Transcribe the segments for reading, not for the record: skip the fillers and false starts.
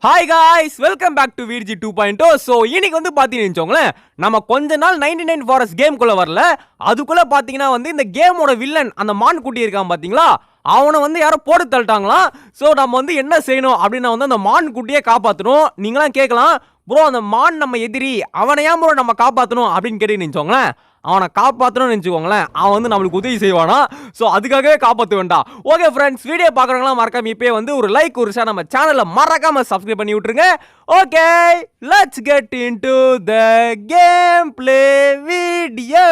Hi guys, welcome back to VG 2.0. So இன்னைக்கு வந்து பார்த்தீங்கன்னு வச்சுக்கோங்களேன், நம்ம கொஞ்ச நாள் 99 ஃபாரஸ்ட் கேம்குள்ளே வரல. அதுக்குள்ளே பார்த்தீங்கன்னா வந்து இந்த கேமோட வில்லன் அந்த மான் குட்டி இருக்கான் பார்த்தீங்களா, அவனை வந்து யாரோ போட்டு தள்ளிட்டாங்களாம். ஸோ நம்ம வந்து என்ன செய்யணும் அப்படின்னா வந்து அந்த மான் குட்டியை காப்பாற்றணும். நீங்களாம் கேட்கலாம், ப்ரோ அந்த மான் நம்ம எதிரி, அவனை ஏன் ப்ரோ நம்ம காப்பாற்றணும் அப்படின்னு கேட்டு வச்சுக்கோங்களேன். அவனை காப்பாற்றணும்னு நினச்சிக்கோங்களேன், அவன் வந்து நம்மளுக்கு உதவி செய்வானா. ஸோ அதுக்காகவே காப்பாற்ற வேண்டாம். ஓகே ஃப்ரெண்ட்ஸ், வீடியோ பார்க்குறவங்களாம் மறக்காம இப்போயே வந்து ஒரு லைக் ஒரு ஷேர் நம்ம சேனலில் மறக்காம சப்ஸ்கிரைப் பண்ணி விட்டுருங்க. Okay, let's get into the game play video.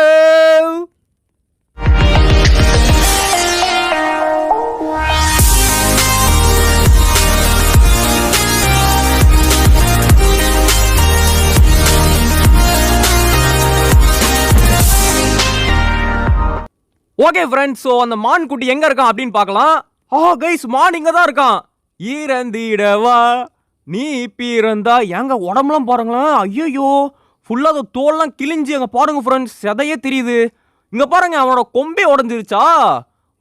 Okay friends, so அந்த மான் குட்டி எங்கே இருக்கான் அப்படின்னு பார்க்கலாம். கைஸ், மான் இங்கே தான் இருக்கான். ஈரந்திடவா நீ பிறந்தா. ஏங்க உடம்புலாம் பாருங்களேன், ஐயோ ஃபுல்லாக அந்த தோல்லாம் கிழிஞ்சு அங்கே பாருங்க ஃப்ரெண்ட்ஸ், செதையே தெரியுது. இங்கே பாருங்க, அவனோட கொம்பே உடஞ்சிருச்சா.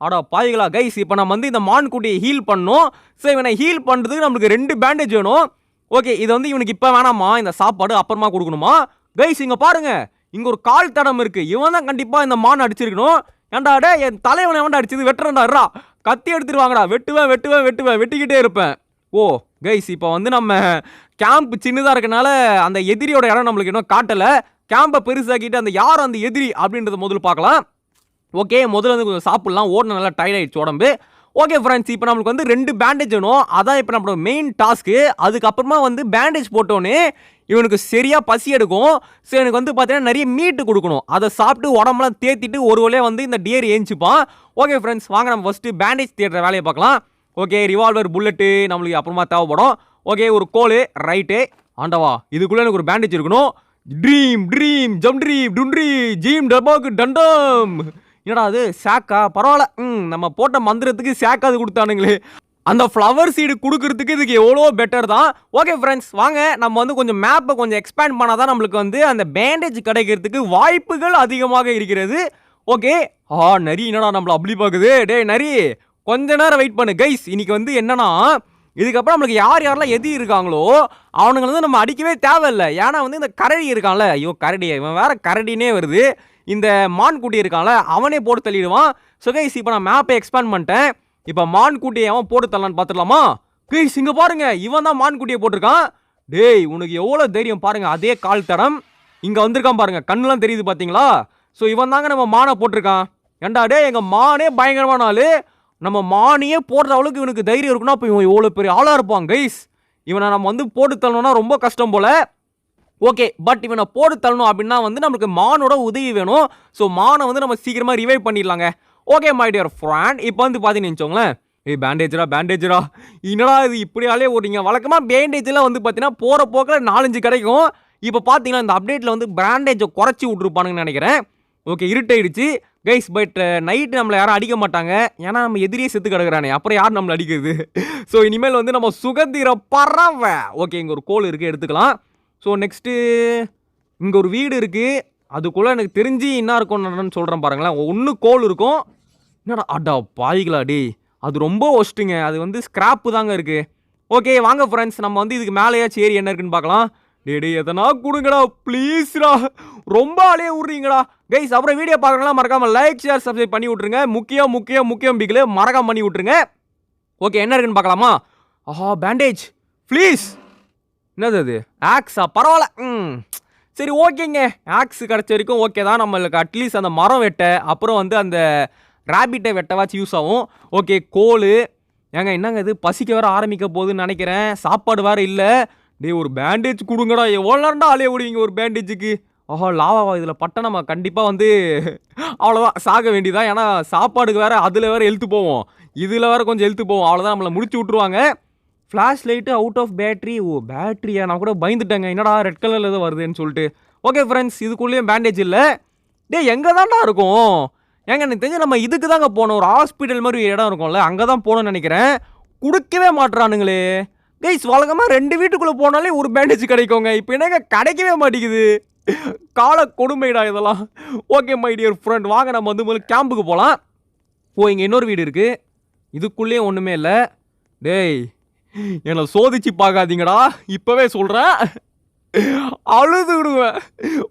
ஆடா பாய்களா. கைஸ், இப்போ நம்ம வந்து இந்த மான் குட்டியை ஹீல் பண்ணோம். ஸோ இவனை ஹீல் பண்ணுறதுக்கு நம்மளுக்கு 2 பேண்டேஜ் வேணும். ஓகே, இது வந்து இவனுக்கு இப்போ வேணாமா, இந்த சாப்பாடு அப்புறமா கொடுக்கணுமா. கைஸ் இங்கே பாருங்க, இங்கே ஒரு கால் தடம் இருக்குது. இவன் தான் கண்டிப்பாக இந்த மான் அடிச்சிருக்கணும். ஏண்டாடே, என் தலைவனை வேண்டா அடிச்சது, வெட்டுறா, கத்தி எடுத்துருவாங்கடா. வெட்டிக்கிட்டே இருப்பேன். ஓ கைஸ், இப்போ வந்து நம்ம கேம்ப் சின்னதாக இருக்கனால அந்த எதிரியோட இடம் நம்மளுக்கு இன்னும் காட்டலை. கேம்பை பெருசாக்கிட்டு அந்த யார் அந்த எதிரி அப்படின்றத முதல்ல பார்க்கலாம். ஓகே, முதல்ல வந்து கொஞ்சம் சாப்பிட்லாம், ஓடணும், நல்லா டயர்ட் ஆகிடுச்சு உடம்பு. ஓகே ஃப்ரெண்ட்ஸ், இப்போ நம்மளுக்கு வந்து 2 பேண்டேஜ் வேணும். அதான் இப்போ நம்மளோட மெயின் டாஸ்க்கு. அதுக்கப்புறமா வந்து பேண்டேஜ் போட்டோன்னே இவனுக்கு சரியாக பசி எடுக்கும். ஸோ எனக்கு வந்து பார்த்தீங்கன்னா நிறைய மீட்டு கொடுக்கணும். அதை சாப்பிட்டு உடம்புலாம் தேத்திட்டு ஒரு வழியாக வந்து இந்த டியர் ஏஞ்சிப்பான். ஓகே ஃப்ரெண்ட்ஸ், வாங்க நம்ம ஃபஸ்ட்டு பேண்டேஜ் தேடுற வேலையை பார்க்கலாம். ஓகே, ரிவால்வர் புல்லட்டு நம்மளுக்கு அப்புறமா தேவைப்படும். ஓகே, ஒரு கோல் ரைட்டு. ஆண்டவா, இதுக்குள்ளே எனக்கு ஒரு பேண்டேஜ் இருக்கணும். ட்ரீம் ஜம் ட்ரீம் டுண்ட்ரி ஜீம் டபாக்கு டண்டம். என்னடா அது, சேக்கா? பரவாயில்ல, நம்ம போட்ட மந்திரத்துக்கு சேக்கா அது கொடுத்தானுங்களே. அந்த ஃப்ளவர் சீடு கொடுக்கறதுக்கு இதுக்கு எவ்வளோ பெட்டர் தான். ஓகே ஃப்ரெண்ட்ஸ், வாங்க நம்ம வந்து கொஞ்சம் மேப்பை கொஞ்சம் எக்ஸ்பேண்ட் பண்ணால் தான் நம்மளுக்கு வந்து அந்த பேண்டேஜ் கிடைக்கிறதுக்கு வாய்ப்புகள் அதிகமாக இருக்கிறது. ஓகே, நரி என்னடா நம்மளை அப்படி பார்க்குது. டே நரி, கொஞ்ச நேரம் வெயிட் பண்ணு. கைஸ், இன்னைக்கு வந்து என்னன்னா, இதுக்கப்புறம் நம்மளுக்கு யாரெல்லாம் எதி இருக்காங்களோ அவனுங்களை வந்து நம்ம அடிக்கவே தேவையில்லை. ஏன்னா வந்து இந்த கரடி இருக்கான்ல, ஐயோ கரடி, இவன் வேற கரடினே வருது. இந்த மான் குட்டி இருக்கான்ல, அவனே போட்டு தள்ளிடுவான். ஸோ கைஸ், இப்போ நான் மேப்பை எக்ஸ்பேண்ட் பண்ணிட்டேன். இப்போ மான் குட்டியை அவன் போட்டு தரலான்னு பார்த்துடலாமா. கைஸ் இங்கே பாருங்க, இவன் தான் மான் குட்டியை போட்டிருக்கான். டேய், உனக்கு எவ்வளோ தைரியம் பாருங்க. அதே கால் தடம் இங்கே வந்திருக்கான் பாருங்க, கண்ணுலாம் தெரியுது பார்த்தீங்களா. ஸோ இவன் தாங்க நம்ம மானை போட்டிருக்கான். ஏண்டா டே, எங்கள் மானே பயங்கரமான ஆள், நம்ம மானையே போடுற அளவுக்கு இவனுக்கு தைரியம் இருக்குன்னா அப்போ இவன் எவ்வளோ பெரிய ஆளாக இருப்பான். கைஸ், இவனை நம்ம வந்து போட்டு தரணும்னா ரொம்ப கஷ்டம் போல. ஓகே, பட் இவனை போட்டு தரணும் அப்படின்னா வந்து நம்மளுக்கு மானோட உதவி வேணும். ஸோ மானை வந்து நம்ம சீக்கிரமாக ரிவைவ் பண்ணிடலாங்க. ஓகே மை டியர் ஃப்ரெண்ட், இப்போ வந்து பார்த்தீங்கன்னு வச்சோங்களேன், பேண்டேஜரா என்னடா இது இப்படியாலே ஓடிங்க. வழக்கமாக பேண்டேஜெலாம் வந்து பார்த்தீங்கன்னா போகிற போக்கில் 4-5 கிடைக்கும். இப்போ பார்த்தீங்கன்னா இந்த அப்டேட்டில் வந்து பேண்டேஜை குறைச்சி விட்ருப்பானுங்கன்னு நினைக்கிறேன். ஓகே, இருட்டாயிடுச்சு கைஸ். பட் நைட்டு நம்மளை யாரும் அடிக்க மாட்டாங்க, ஏன்னா நம்ம எதிரியே செத்து கிடக்குறானே, அப்புறம் யார் நம்மளை அடிக்கிறது. ஸோ இனிமேல் வந்து நம்ம சுதந்திர பறவை. ஓகே, இங்கே ஒரு கோல் இருக்குது, எடுத்துக்கலாம். ஸோ நெக்ஸ்ட்டு இங்கே ஒரு வீடு இருக்குது. அதுக்குள்ளே எனக்கு தெரிஞ்சு என்ன இருக்கும்னு சொல்கிறேன் பாருங்களேன். ஒன்று கோல் இருக்கும். என்னடா அடா பாய்களா டே, அது ரொம்ப ஒஸ்ட்டுங்க. அது வந்து ஸ்கிராப்பு தாங்க இருக்குது. ஓகே வாங்க ஃப்ரெண்ட்ஸ், நம்ம வந்து இதுக்கு மேலேயாச்சும் ஏறி என்ன இருக்குன்னு பார்க்கலாம். டே எதனா கொடுங்கடா ப்ளீஸ்டா, ரொம்ப ஆளே விட்றீங்கடா. கைஸ், அப்புறம் வீடியோ பார்க்குறதுலாம் மறக்காமல் லைக் ஷேர் சப்ஸ்கிரைப் பண்ணி விட்ருங்க. முக்கியம் பிகில் மறக்காம பண்ணி விட்ருங்க. ஓகே, என்ன இருக்குன்னு பார்க்கலாமா. Bandage please. என்னது அது, ஆக்ஸா? பரவாயில்ல, சரி ஓகேங்க. ஆக்ஸ் கிடச்ச வரைக்கும் ஓகே தான். நம்மளுக்கு அட்லீஸ்ட் அந்த மரம் வெட்ட, அப்புறம் வந்து அந்த ரேபிட்டை வெட்டவாச்சும் யூஸ் ஆகும். ஓகே, கோல். ஏங்க என்னங்க இது, பசிக்க வேறு ஆரம்பிக்க போகுதுன்னு நினைக்கிறேன். சாப்பாடு வேறு இல்லை. டே ஒரு பேண்டேஜ் கொடுங்கடா. எவ்வளோ நேரம்டா ஆளே ஓடுவீங்க ஒரு பேண்டேஜுக்கு. லாவாவா இதில் பட்ட நம்ம கண்டிப்பாக வந்து அவ்வளோதான், சாக வேண்டியதான். ஏன்னா சாப்பாடுக்கு வேறு அதில் வேறு எழுத்து போவோம், இதில் வேறு கொஞ்சம் எழுத்து போவோம். அவ்வளோதான், நம்மளை முடிச்சு விட்ருவாங்க. Flash light out of battery. ஓ பேட்ரியா, நான் கூட பயந்துட்டேங்க, என்னடா ரெட் கலரில் எதுவும் வருதுன்னு சொல்லிட்டு. ஓகே ஃப்ரெண்ட்ஸ், இதுக்குள்ளேயும் பேண்டேஜ் இல்லை. டே எங்கே தான்டா இருக்கும்? ஏங்க எனக்கு தெரிஞ்சு நம்ம இதுக்கு தாங்க போகணும். ஒரு ஹாஸ்பிட்டல் மாதிரி இடம் இருக்கும்ல, அங்கே தான் போகணும்னு நினைக்கிறேன். கொடுக்கவே மாட்டுறானுங்களே. கைஸ், வழக்கமாக 2 வீட்டுக்குள்ளே போனாலே ஒரு பேண்டேஜ் கிடைக்குங்க. இப்போ என்னங்க கிடைக்கவே மாட்டேங்குது. கால கொடுமைடா இதெல்லாம். ஓகே மை டியர் ஃப்ரெண்ட், வாங்க நம்ம வந்து முதல்ல கேம்புக்கு போகலாம். ஓ இங்கே இன்னொரு வீடு இருக்குது, இதுக்குள்ளேயே ஒன்றுமே இல்லை. டேய் என்னை சோதிச்சு பார்க்காதீங்கடா, இப்பவே சொல்றேன். அழுது விடுவேன்.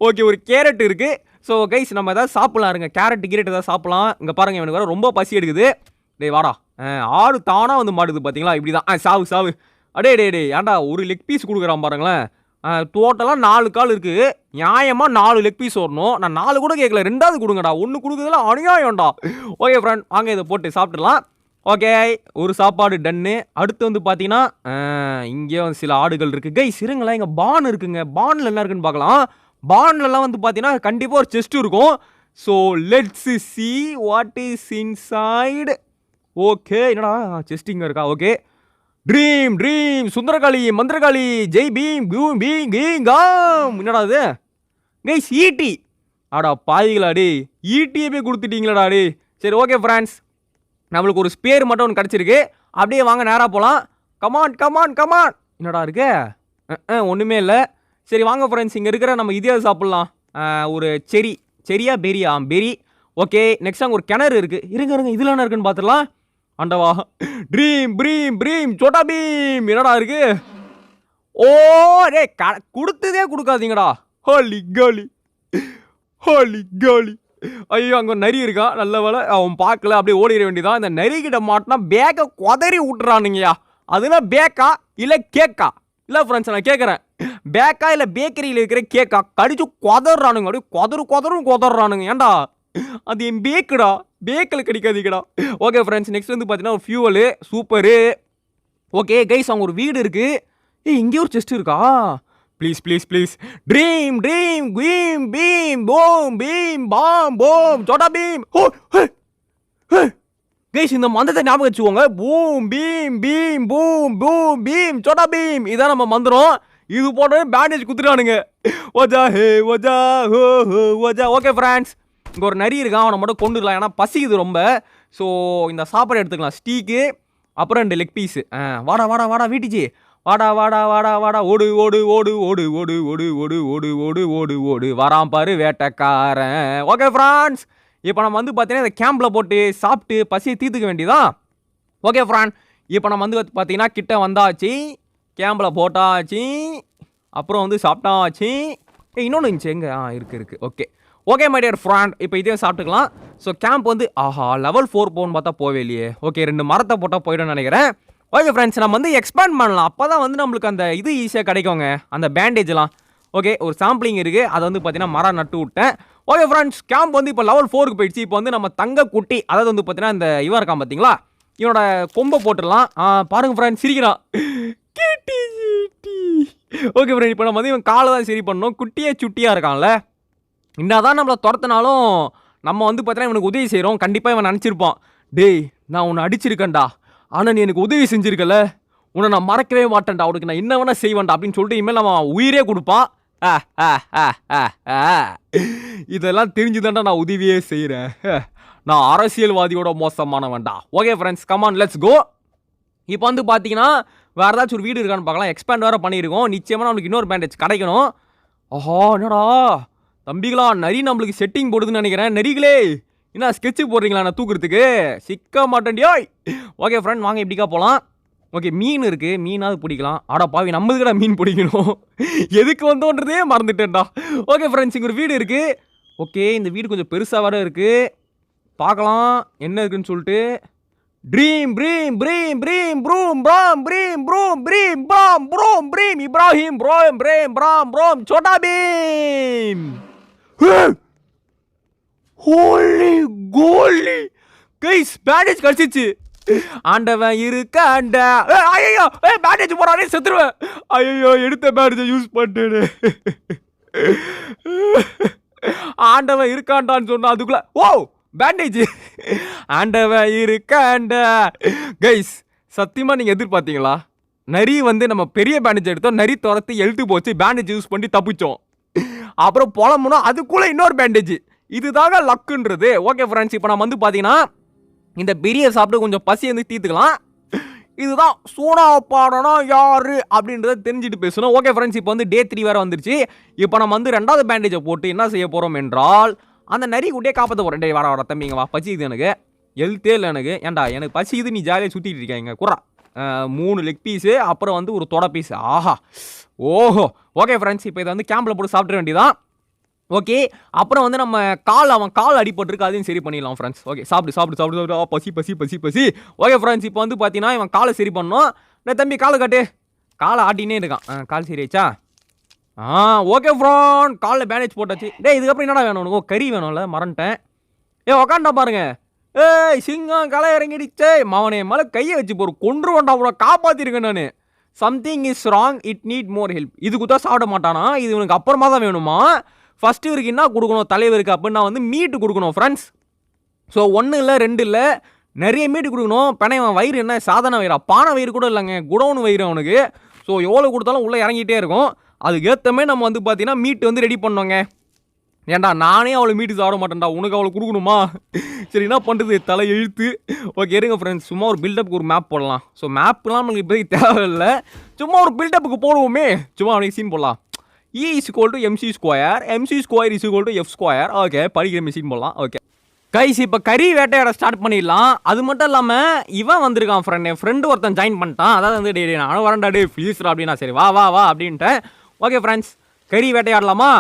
ஓகே, ஒரு கேரட் இருக்கு. ஸோ கைஸ் நம்ம ஏதாவது சாப்பிடலாம் இருங்க. கேரட் ஏதாவது சாப்பிடலாம். இங்கே பாருங்க, எனக்கு வேற ரொம்ப பசி எடுக்குது. டேய் வாடா. ஆடு தானா வந்து மாடுது பார்த்தீங்களா, இப்படி தான். சாவு சாவு. அடே டே டே ஏன்டா ஒரு லெக் பீஸ் கொடுக்குறான் பாருங்களேன். டோட்டலாக 4 கால் இருக்குது. நியாயமாக 4 லெக் பீஸ் வரணும். நான் 4 கூட கேட்கல, 2வது கொடுங்கடா. 1 கொடுக்குறதுல அநியாயம்டா. ஓகே ஃப்ரெண்ட், வாங்க இதை போட்டு சாப்பிட்றலாம். ஓகே, ஒரு சாப்பாடு டன்னு. அடுத்து வந்து பார்த்தீங்கன்னா இங்கே வந்து சில ஆடுகள் இருக்குது. கைஸ் இருங்களேன், இங்கே பான் இருக்குங்க. பானில் என்ன இருக்குன்னு பார்க்கலாம். பான்லலாம் வந்து பார்த்தீங்கன்னா கண்டிப்பாக ஒரு செஸ்ட் இருக்கும். So let's see what is inside. Okay, என்னடா செஸ்ட் இங்கே இருக்கா? ஓகே, ட்ரீம் ட்ரீம் சுந்தரகாளி மந்திரகாளி ஜெய் பீம் கூம் பீம் கீம் காம். என்னடா அது? கைஸ் ஈட்டி. ஆடா பாதிகளாடி, ஈட்டியே போய் கொடுத்துட்டீங்களாடா டே. சரி ஓகே ஃப்ரெண்ட்ஸ், நம்மளுக்கு ஒரு ஸ்பேர் மட்டும் ஒன்று கிடச்சிருக்கு. அப்படியே வாங்க நேராக போகலாம். Come on come on come on. என்னடா இருக்கு? ஒன்றுமே இல்லை. சரி வாங்க ஃப்ரெண்ட்ஸ், இங்கே இருக்கிற நம்ம இதே சாப்பிட்லாம். ஒரு செரியா பெரியா பெரி. ஓகே, நெக்ஸ்ட் அங்கே ஒரு கிணறு இருக்குது. இருங்க இதில் என்ன இருக்குன்னு பார்த்துடலாம். ஆண்டவா, ட்ரீம் ப்ரீம் ப்ரீம் சோட்டா பீம். என்னடா இருக்கு? ஓ டே, கொடுத்ததே கொடுக்காதீங்கடா. ஹோலி காலி ஹோலி காலி. ஐயோ, அங்கே நரி இருக்கா. நல்ல வேலை அவன் பார்க்கல, அப்படியே ஓடிட வேண்டியதான். இந்த நரிக்கிட்ட மாட்டினா பேக்கை கொதறி விட்டுறானுங்கய்யா. அதுனா பேக்கா இல்லை கேக்கா? இல்லை ஃப்ரெண்ட்ஸ், நான் கேட்குறேன், பேக்கா இல்லை பேக்கரியில் இருக்கிற கேக்கா? கடிச்சு கொதறானுங்க, அப்படியே கொதறானுங்க. ஏன்டா அது என் பேக்குடா, பேக்கில் கிடைக்காதீங்கடா. ஓகே ஃப்ரெண்ட்ஸ், நெக்ஸ்ட் வந்து பார்த்தீங்கன்னா ஒரு ஃபியூவலு சூப்பரு. ஓகே கைஸ், அவங்க ஒரு வீடு இருக்குது. இங்கே ஒரு செஸ்ட் இருக்கா? Please please please. ட்ரீம் ட்ரீம் குவீம் பீம் போம் பீம் பாம் போம் சோட்டா பீம். ஓ கைஸ், இந்த மந்திரத்தை ஞாபகம் வச்சுக்கோங்க. பூம் பீம் பீம் பூம் பூம் பீம் சோட்டா பீம். இதான் நம்ம மந்திரம். இது போட்டு பேண்டேஜ் குத்துறானுங்க. ஓஜா ஹே ஓஜா ஹோ ஹோ ஓஜா. ஓகே ஃப்ரெண்ட்ஸ், இங்கே ஒரு நரி இருக்கான். அவனை மட்டும் கொண்டுடலாம், ஏன்னா பசிக்குது ரொம்ப. ஸோ இந்த சாப்பாடு எடுத்துக்கலாம். ஸ்டீக்கு, அப்புறம் 2 லெக் பீஸு. வாடா வாடா வாடா வீட்டுச்சு. வாடா வாடா வாடா வாடா. ஓடு ஓடு ஓடு ஓடு ஓடு ஓடு ஓடு ஓடு ஓடு ஓடு ஓடு. வரான் பாரு வேட்டைக்காரன். ஓகே ஃப்ரெண்ட்ஸ், இப்போ நம்ம வந்து பார்த்தீங்கன்னா இந்த கேம்பில் போட்டு சாப்பிட்டு பசியை தீர்த்துக்க வேண்டியதான். ஓகே ஃப்ரெண்ட், இப்போ நம்ம வந்து பார்த்தீங்கன்னா கிட்ட வந்தாச்சு. கேம்பில் போட்டாச்சு, அப்புறம் வந்து சாப்பிட்டாச்சு. இன்னொன்று இருந்துச்சு எங்கே? இருக்கு. ஓகே மை டியர் ஃப்ரெண்ட், இப்போ இதையும் சாப்பிட்டுக்கலாம். ஸோ கேம்ப் வந்து லெவல் 4 போகணும்னு பார்த்தா போவே இல்லையே. ஓகே, 2 மரத்தை போட்டால் போய்டும்னு நினைக்கிறேன். ஓகே ஃப்ரெண்ட்ஸ், நம்ம வந்து எக்ஸ்பேண்ட் பண்ணலாம். அப்போ தான் வந்து நம்மளுக்கு அந்த இது ஈஸியாக கிடைக்குங்க, அந்த பேண்டேஜ்லாம். ஓகே, ஒரு சாம்பிளிங் இருக்குது. அதை வந்து பார்த்தீங்கன்னா மரம் நட்டு விட்டேன். ஓகே ஃப்ரெண்ட்ஸ், கேம்ப் வந்து இப்போ லெவல் 4க்கு போயிடுச்சு. இப்போ வந்து நம்ம தங்க குட்டி, அதாவது வந்து பார்த்தீங்கன்னா இந்த இவன் இருக்கான் பார்த்தீங்களா, இவனோட கொம்பை போட்டுடலாம். பாருங்கள் ஃப்ரெண்ட்ஸ், சிரிக்கிறான். ஓகே ஃப்ரெண்ட், இப்போ நம்ம வந்து இவன் காலை தான் சரி பண்ணணும். குட்டியே சுட்டியாக இருக்கான்ல, என்னதான் நம்மளை துரத்தினாலும் நம்ம வந்து பார்த்தீங்கன்னா இவனுக்கு உதவி செய்கிறோம். கண்டிப்பாக இவன் நினச்சிருப்பான், டேய் நான் உன்னை அடிச்சிருக்கேன்டா, ஆனால் நீ எனக்கு உதவி செஞ்சுருக்கல, உன்னை நான் மறக்கவே மாட்டேன்டா, அவனுக்கு நான் என்ன வேணால் செய்வேன்டா அப்படின்னு சொல்லிட்டு இனிமேல் நம்ம உயிரே கொடுப்பான். இதெல்லாம் தெரிஞ்சுதான்டா நான் உதவியே செய்கிறேன். நான் அரசியல்வாதியோட மோசமானவன்டா. Okay friends, come on let's go. இப்போ வந்து பார்த்தீங்கன்னா வேறு ஏதாச்சும் ஒரு வீடு இருக்கான்னு பார்க்கலாம். எக்ஸ்பேண்ட் வேறு பண்ணியிருக்கோம். நிச்சயமாக நம்மளுக்கு இன்னொரு பேண்டேஜ் கிடைக்கணும். என்னடா தம்பிகளா, நரி நம்மளுக்கு செட்டிங் போடுதுன்னு நினைக்கிறேன். நரிகளே, என்ன ஸ்கெட்சு போடுறீங்களா நான் தூக்குறதுக்கு? சிக்க மாட்டேன்டியோய். ஓகே ஃப்ரெண்ட், வாங்க இப்படிக்கா போகலாம். ஓகே, மீன் இருக்குது, மீனாவது பிடிக்கலாம். ஆடா பாவி, நம்மதுக்கடா மீன் பிடிக்கணும். எதுக்கு வந்தோன்றதே மறந்துட்டேன்டா. ஓகே ஃப்ரெண்ட்ஸ், இங்கே ஒரு வீடு இருக்குது. ஓகே, இந்த வீடு கொஞ்சம் பெருசாக வர இருக்குது. பார்க்கலாம் என்ன இருக்குன்னு சொல்லிட்டு. ட்ரீம் ப்ரீம் ப்ரீம் ப்ரீம் ப்ரூம் ப்ராம் ப்ரீம் ப்ரூம் ப்ரீம் ப்ராம் ப்ரூம் ப்ரீம் இப்ராஹிம் ப்ரோம் ப்ரேம் ப்ராம் ப்ரோம் Chhota Bheem. Holy golly guys, bandage கடிச்சிச்சு. ஆண்டவன் இருக்காண்டா. ஐயோ பேண்டேஜ் போறானே, செத்துருவேன். ஐயோ எடுத்த பேண்டேஜை யூஸ் பண்ணிட்டேன். ஆண்டவன் இருக்காண்டான்னு சொன்னா அதுக்குள்ள பேண்டேஜ். ஆண்டவன் இருக்காண்டா. கைஸ், சத்தியமா நீங்க எதிர்பார்த்தீங்களா? நரி வந்து நம்ம பெரிய பேண்டேஜ் எடுத்தோம், நரி துரத்து எழுத்து போச்சு, பேண்டேஜ் யூஸ் பண்ணி தப்பிச்சோம். அப்புறம் புலம்புனா அதுக்குள்ள இன்னொரு பேண்டேஜ். இதுதாங்க லக்குன்றது. ஓகே ஃப்ரெண்ட்ஸ், இப்போ நம்ம வந்து பார்த்தீங்கன்னா இந்த பெரிய சாப்பிட்டு கொஞ்சம் பசி வந்து தீர்த்துக்கலாம். இதுதான் சோனா பாடனா யாரு அப்படின்றத தெரிஞ்சுட்டு பேசணும். ஓகே ஃப்ரெண்ட்ஸ், இப்போ வந்து டே 3 வேறு வந்துருச்சு. இப்போ நம்ம வந்து 2வது பேண்டேஜை போட்டு என்ன செய்ய போகிறோம் என்றால், அந்த நரி குட்டியே காப்பாற்ற போகிறேன். டே வாடா தம்பிங்க வா, பசிக்குது எனக்கு, எழுத்தே இல்லை எனக்கு. ஏன்டா எனக்கு பசிக்குது, நீ ஜாலியாக சுற்றிட்டு இருக்கீங்க குறா. 3 லெக் பீஸு, அப்புறம் வந்து ஒரு தொடை பீஸ். ஆஹா, ஓஹோ! ஓகே ஃப்ரெண்ட்ஸ், இப்போ இதை வந்து கேம்பில் போட்டு சாப்பிட வேண்டியதான். ஓகே, அப்புறம் வந்து நம்ம அவன் கால் அடிபட்டுருக்கு, அதையும் சரி பண்ணிடலாம் ஃப்ரெண்ட்ஸ். ஓகே, சாப்பிடு. பசி. ஓகே ஃப்ரெண்ட்ஸ், இப்போ வந்து பார்த்தீங்கன்னா இவன் காலை சரி பண்ணணும். தம்பி காலை காட்டு. காலை ஆட்டினே இருக்கான். கால் சரியாச்சா? ஓகே ஃப்ரெண்ட், காலில் பேண்டேஜ் போட்டாச்சு. இதுக்கப்புறம் என்னடா வேணும் உனக்கு? கறி வேணும்ல, மறந்துட்டேன். உக்காண்டா பாருங்க. சிங்கம் களை இறங்கிடுச்சே மவனே, மேலே கையை வச்சு போகிற கொன்றுவன்டா, அவ்வளோ காப்பாற்றிருக்கேன் நான். Something is wrong, it need more help. இது குத்தா சாப்பிட மாட்டானா? இது இவனுக்கு அப்புறமா தான் வேணுமா? ஃபஸ்ட்டு இவருக்கு என்ன கொடுக்கணும் தலைவருக்கு அப்படின்னா வந்து மீட்டு கொடுக்கணும் ஃப்ரெண்ட்ஸ். ஸோ 1 இல்லை 2 இல்லை, நிறைய மீட்டு கொடுக்கணும். அவன் வயிறு என்ன சாதாரண வயிறா? பானை வயிறு கூட இல்லைங்க, குடவுன் வயிறு அவனுக்கு. ஸோ எவ்வளோ கொடுத்தாலும் உள்ளே இறங்கிட்டே இருக்கும். அதுக்கேற்றமே நம்ம வந்து பார்த்தீங்கன்னா மீட்டு வந்து ரெடி பண்ணோங்க. ஏன்டா நானே அவளை மீட்டு சாப்பிட மாட்டேன்டா, உனக்கு அவளை கொடுக்கணுமா? சரி, என்ன பண்ணுறது, தலை எழுத்து. ஓகே இருங்க ஃப்ரெண்ட்ஸ், சும்மா ஒரு பில்டப்புக்கு ஒரு மேப் போடலாம். ஸோ மேப்லாம் நம்மளுக்கு இப்போதைக்கு தேவையில்லை, சும்மா ஒரு பில்டப்புக்கு போடுவோமே. சும்மா அவனுக்கு சீன் போடலாம். E = MC square, MC square = F square. Okay, படிக்கிற மிஷின் போடலாம். ஓகே கைஸ், இப்போ கறி வேட்டையாட ஸ்டார்ட் பண்ணிடலாம். அது மட்டும் இல்லாமல் இவன் வந்திருக்கான் ஃப்ரெண்ட், என் ஃப்ரெண்டு ஒருத்தன் ஜாயின் பண்ணிட்டான். அதாவது வந்து டே நானும் வரேன்டா ப்ளீஸ்ரா அப்படின்னா, சரி வா அப்படின்ட்டேன். ஓகே ஃப்ரெண்ட்ஸ், கறி வேட்டையாடலாமா?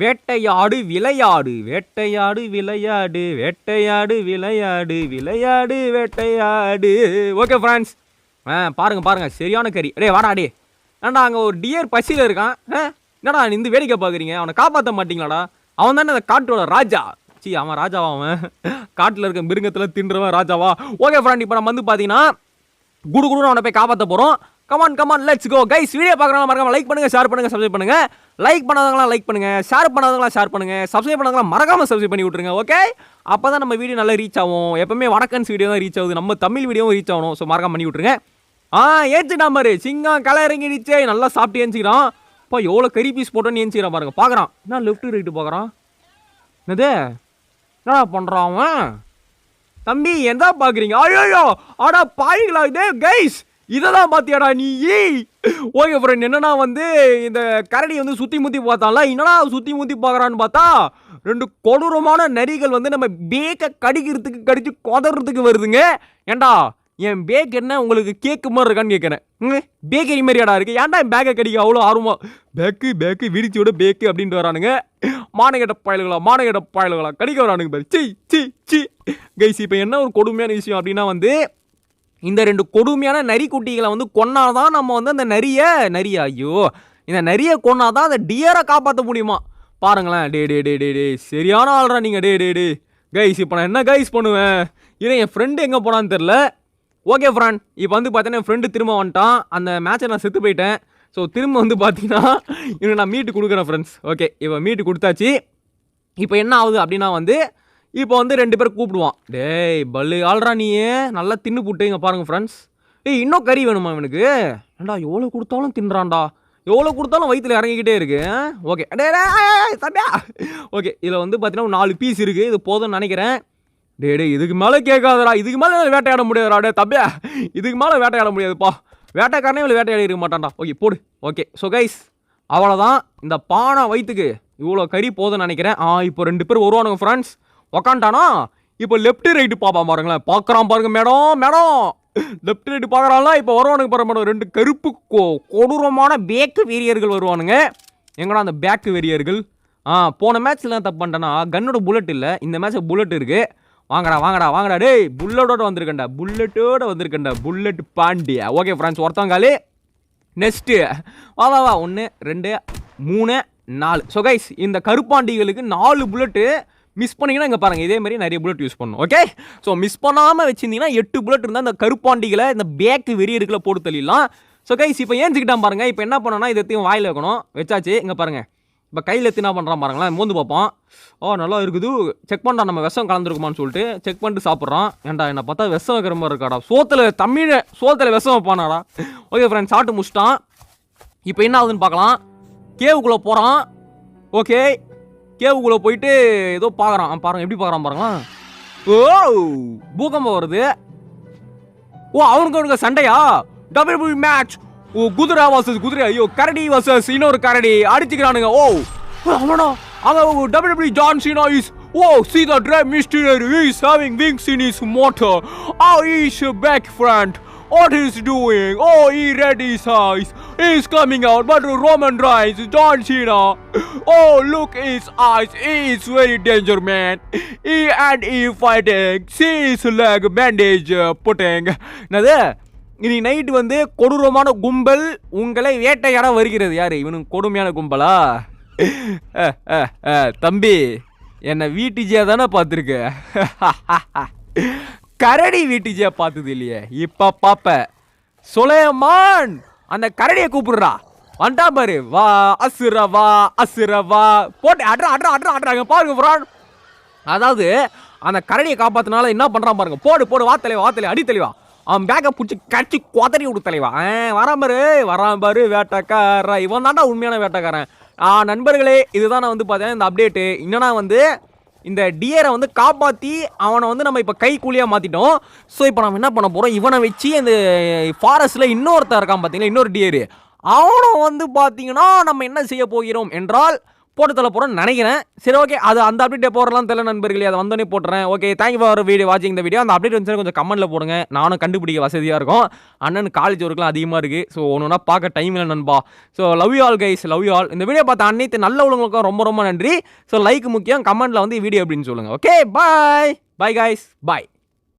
வேட்டையாடு விளையாடு, வேட்டையாடு விளையாடு, வேட்டையாடு விளையாடு, விளையாடு வேட்டையாடு. ஓகே ஃப்ரெண்ட்ஸ், பாருங்க சரியான கறி. வாடா ஏன்டா அங்கே ஒரு டியர் பசியில் இருக்கான். என்னடா இந்த வேடிக்கை பார்க்குறீங்க? அவனை காப்பாற்ற மாட்டீங்களாடா? அவன் தானே அந்த காட்டோட ராஜா. அவன் ராஜாவா? அவன் காட்டில் இருக்க மிருகத்தில் தின்றவன் ராஜாவா? ஓகே ஃப்ரெண்ட், இப்போ நம்ம வந்து பார்த்தீங்கன்னா குடுன்னு அவனை போய் காப்பாற்ற போகிறோம். Come on let's go guys. Video பார்க்குறவங்க மறக்காம லைக் பண்ணுங்க, ஷேர் பண்ணுங்க, சப்ஸ்கிரைப் பண்ணுங்க. லைக் பண்ணாதவங்களாம் லைக் பண்ணுங்க, ஷேர் பண்ணாதவங்களாம் ஷேர் பண்ணுங்க, சப்ஸ்கிரைப் பண்ணாதவங்களாம் மறக்காம சப்ஸ்கிரைப் பண்ணி விட்டுருங்க. ஓகே, அப்போ தான் நம்ம வீடியோ நல்லா ரீச் ஆகும். எப்பவுமே வடக்கன்ஸ் வீடியோ தான் ரீச் ஆகுது, நம்ம தமிழ் வீடியோவும் ரீச் ஆகணும். ஸோ மறக்காம பண்ணி விட்டுருங்க. ஏச்சு நம்பரு சிங்கம் களை இறங்கிடுச்சே, நல்லா சாப்பிட்டு ஏஞ்சிக்கிறான். இப்போ எவ்வளோ கறி பீஸ் போட்டோன்னு ஏஞ்சிக்கிறான் பாருங்க. பார்க்குறான், என்ன லெஃப்ட் ரைட்டு பார்க்குறான். என்னடா பண்ணுறான் அவன்? தம்பி எந்த பார்க்குறீங்க? ஐயோ ஆடா பாய்களா இதே கைஸ், இதை தான் பார்த்தியாடா நீ? ஓகே ஃப்ரெண்ட், என்னன்னா வந்து இந்த கரடி வந்து சுற்றி முற்றி பார்த்தான்ல, என்னடா சுற்றி முற்றி பார்க்குறான்னு பார்த்தா 2 கொடூரமான நரிகள் வந்து நம்ம பேக்கை கடிச்சு கொதறதுக்கு வருதுங்க. ஏண்டா என் பேக் என்ன உங்களுக்கு கேக்கு மாதிரி இருக்கான்னு கேட்குறேன். பேக்கரி மாதிரியாடா இருக்குது, ஏன்டா என் பேக்கை கடிக்க அவ்வளோ ஆர்வமா? பேக்கு விரிச்சியோட பேக்கு அப்படின்ட்டு வரானுங்க. மானகட்ட பாயல்களா கடிக்க வரானுங்க பாரு. சி கைஸ், இப்போ என்ன ஒரு கொடுமையான விஷயம் அப்படின்னா வந்து இந்த 2 கொடுமையான நரி குட்டிகளை வந்து கொன்னாதான் நம்ம வந்து அந்த இந்த நரியை கொன்னாதான் அந்த டியரை காப்பாற்ற முடியுமா? பாருங்களேன். டே சரியான ஆள்றா நீங்கள். டே கைஸ், இப்போ நான் என்ன கைஸ் பண்ணுவேன்? என் ஃப்ரெண்டு எங்கே போனான்னு தெரில. ஓகே ஃப்ரெண்ட், இப்போ வந்து பார்த்தீங்கன்னா என் ஃப்ரெண்டு திரும்ப வந்துட்டான். அந்த மேட்சை நான் செத்து போயிட்டேன். ஸோ திரும்ப வந்து பார்த்தீங்கன்னா இவனை நான் மீட்டு கொடுக்குறேன் ஃப்ரெண்ட்ஸ். ஓகே, இப்போ மீட்டு கொடுத்தாச்சு. இப்போ என்ன ஆகுது அப்படின்னா வந்து இப்போ வந்து 2 பேர் கூப்பிடுவான். டேய் பல்லு ஆள்றா நீயே, நல்லா தின்னு போட்டு. இங்கே பாருங்கள் ஃப்ரெண்ட்ஸ், இன்னும் கறி வேணுமா இவனுக்கு? ஏண்டா எவ்வளோ கொடுத்தாலும் தின்றான்டா, எவ்வளோ கொடுத்தாலும் வயிற்றில் இறங்கிக்கிட்டே இருக்கு. ஓகே தம்பியா. ஓகே, இதில் வந்து பார்த்தீங்கன்னா 4 பீஸ் இருக்குது, இது போதும்னு நினைக்கிறேன். டே இதுக்கு மேலே கேட்காதடா, இதுக்கு மேலே வேட்டையாட முடியாதுடா. டே தம்பியா, இதுக்கு மேலே வேட்டையாட முடியாதுப்பா, வேட்டைக்காரனே இவ்வளோ வேட்டையாடி இருக்க மாட்டான்டா. ஓகே போடு. ஓகே, ஸோ கைஸ் அவ்வளோதான், இந்த பானை வயிற்றுக்கு இவ்வளோ கறி போதும்னு நினைக்கிறேன். இப்போ 2 பேர் வருவானுங்க ஃப்ரெண்ட்ஸ். உக்காண்டானா இப்போ லெஃப்ட் ரைட்டு பார்ப்பான் பாருங்களேன். பார்க்குறான் பாருங்க மேடம் லெஃப்ட் ரைட்டு பார்க்குறாங்களா? இப்போ வருவானுங்க பாருங்க மேடம். 2 கருப்பு கொடூரமான பேக்கு வெறியர்கள் வருவானுங்க. எங்கடா அந்த பேக்கு வெறியர்கள்? போன மேட்ச்ல தப்பு பண்ணிட்டேன்னா கன்னோட புல்லட் இல்லை, இந்த மேட்ச் புல்லட் இருக்குது. வாங்கடா டேய், புல்லட்டோட வந்திருக்கேன்டா, புல்லட் பாண்டியா. ஓகே ஃப்ரெண்ட்ஸ், ஒருத்தவங்காலே நெக்ஸ்ட்டு வா 1 2 3 4. ஸோ கைஸ், இந்த கருப்பாண்டிகளுக்கு 4 புல்லட்டு மிஸ் பண்ணிங்கன்னா இங்கே பாருங்கள், இதே மாதிரி நிறைய புல்லட் யூஸ் பண்ணணும். ஓகே, ஸோ மிஸ் பண்ணாமல் வச்சிருந்தீங்கன்னா 8 புல்லட் இருந்தால் இந்த கருப்பாண்டிகளை இந்த பேக்கு வெறியர்களை போட்டு தள்ளிடலாம். ஸோ கைஸ், இப்போ ஏஞ்சிக்கிட்டான் பாருங்கள். இப்போ என்ன பண்ணணும்னா இதையும் வாயில் வைக்கணும். வச்சாச்சு. இங்கே பாருங்கள், இப்போ கையில் எத்தினா பண்ணுறான் பாருங்களேன். மோந்து பார்ப்பான். நல்லா இருக்குது, செக் பண்ணுறான் நம்ம விஷம் கலந்துருக்குமான்னு சொல்லிட்டு. செக் பண்ணிட்டு சாப்பிட்றான். ஏன்டா என்ன பார்த்தா விஷம் வைக்கிற மாதிரி இருக்காடா, சோத்தில் விஷம் வைப்பானாடா. ஓகே ஃப்ரெண்ட்ஸ், சாப்பிட்டு முடிச்சிட்டான். இப்போ என்ன ஆகுதுன்னு பார்க்கலாம். கேவுக்குள்ளே போகிறான். ஓகே, கேவுக்குள்ளே போயிட்டு ஏதோ பார்க்குறான். பாருங்க எப்படி பார்க்குறான் பாருங்களேன். பூகம்பம் வருது. அவனுக்கு சண்டையா? WWE match. குதிரை வர்சஸ் குதிரை. ஐயோ, கரடி வர்சஸ் இன்னொரு கரடி அடிச்சுக்கிறானுங்க. அவனா அங்க WWE John Cena is see the Rey Mysterio is having wings in his motor. He is back friend. What he's doing? Oh, he read his eyes. He's coming out. But Roman Reigns, John Cena. Oh, look his eyes. He is very danger, man. He fighting. See his leg bandage putting. Nada. இன்னைக்கு night வந்து கொடூரமான கும்பல் உங்களை வேட்டையாட வருகிறது. யாரு இவனுக்கு கொடுமையான கும்பலா? தம்பி என்னை வீட்டுஜியா தானே பார்த்துருக்க. கரடி வீட்டுஜியா பார்த்தது இல்லையே, இப்ப பாப்ப. சுலைமான் அந்த கரடியை கூப்பிடுறா. வண்டா பாரு. வா அசுரவா போட்டு அட்றாங்க பாருங்க ஃப்ரான். அதாவது அந்த கரடியை காப்பாத்தினால என்ன பண்றான் பாருங்க. போடு வா தலைவா அடி தலைவா. அவன் பேக்கை பிடிச்சி கடிச்சு கொதறி விடு தலைவா. வரான் பாரு வேட்டைக்காரன். இவன் தாண்டா உண்மையான வேட்டைக்காரன். நண்பர்களே, இதுதான் நான் வந்து பார்த்தேன் இந்த அப்டேட்டு. என்னன்னா வந்து இந்த டியரை வந்து காப்பாற்றி அவனை வந்து நம்ம இப்போ கைக்கூலியாக மாற்றிட்டோம். ஸோ இப்போ நம்ம என்ன பண்ண போகிறோம், இவனை வச்சு அந்த ஃபாரஸ்ட்டில் இன்னொருத்தர் இருக்கான் பார்த்தீங்களா, இன்னொரு டியரு. அவனை வந்து பார்த்தீங்கன்னா நம்ம என்ன செய்ய போகிறோம் என்றால் போட்டு தள்ள போகிறோம்னு நினைக்கிறேன். சரி, ஓகே, அது அந்த அப்டேட்டே போடலாம் தெரியல நண்பர்களே. அதை வந்தோடனே போட்டுறேன். ஓகே, தேங்க்யூ ஃபார் வீடியோ வாட்சிங் இந்த வீடியோ. அந்த அப்டேட் வந்து கொஞ்சம் கமெண்ட்டில் போடுங்க, நானும் கண்டுபிடிக்க வசதியாக இருக்கும். அண்ணன் காலேஜ் ஒர்க்லாம் அதிகமாக இருக்குது. ஸோ ஒன்று பார்க்க டைம் இல்லை நண்பா. So love you all guys, love you all. இந்த வீடியோ பார்த்த அனைத்து நல்ல உள்ளவங்களுக்கும் ரொம்ப ரொம்ப நன்றி. ஸோ லைக் முக்கியம், கமெண்ட்டில் வந்து வீடியோ எப்படின்னு சொல்லுங்கள். ஓகே, பாய் கைஸ், பாய்.